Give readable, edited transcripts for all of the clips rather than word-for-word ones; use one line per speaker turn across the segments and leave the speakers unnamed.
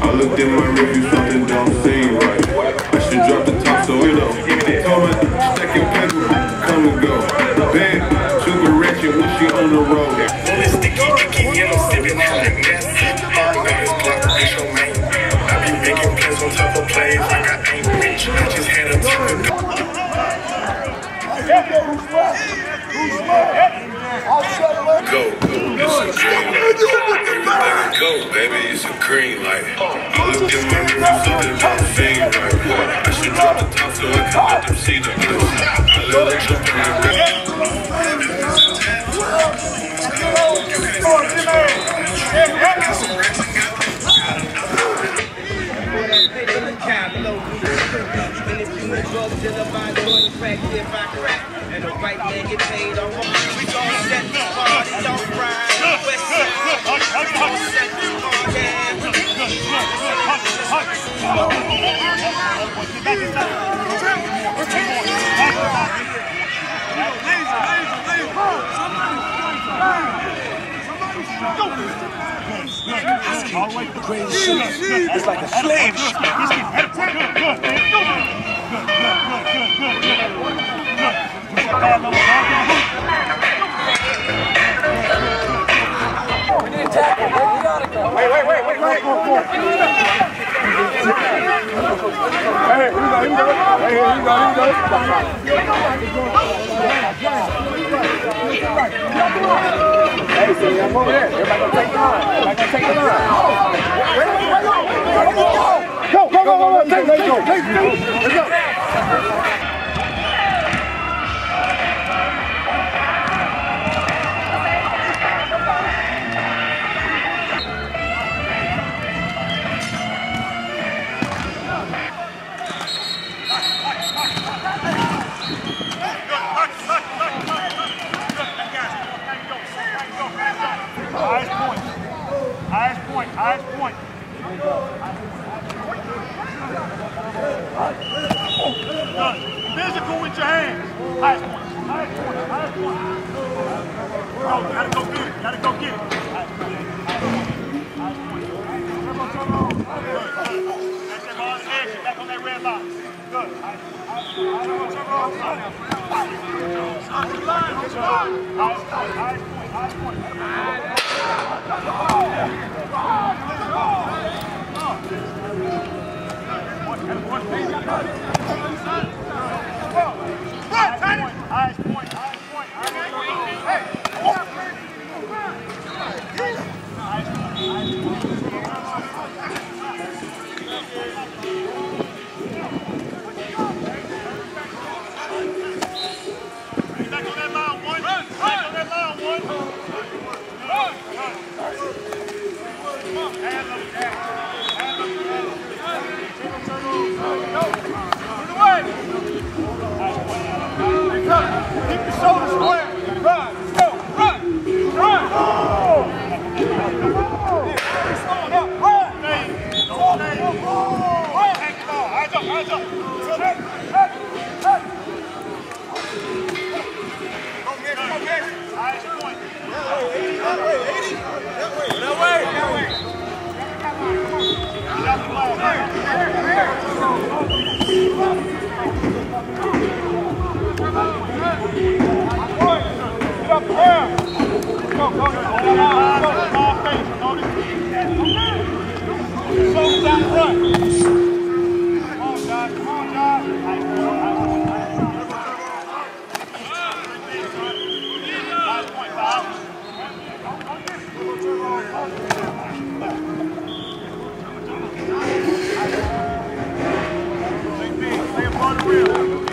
I looked in my review, something don't seem right. I should drop the top so it don't. Told my second paper, come and go. Bad, super rich and when she on the road. Sticky, yellow, sipping hella messy. Hard niggas, block, bitch, your man. I be making plays on top of plays like I ain't rich. I just had a time. Go, it's a green light. Go, baby, it's a green light. I looked in my review, something don't seem right. I should drop the top so I can let them see the bliss. I let them jump in the ring.
Even if you a drug dealer, by the money crack, if I crack, and the right man get paid on one. We gon' set this party on right. West side, we gon' set this party.
It's like a slave ship.
We need to tackle. We gotta go. Wait.
Hey, here we go. Hey, see, I'm over there. Everybody gonna take the line. Go. Take it. Let's go.
Highest point. Physical with your hands. Highest point. Go, gotta go get it. Highest point. That's that ball in the edge. Back on that red line. Good. Highest point.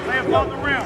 Lay above the rim.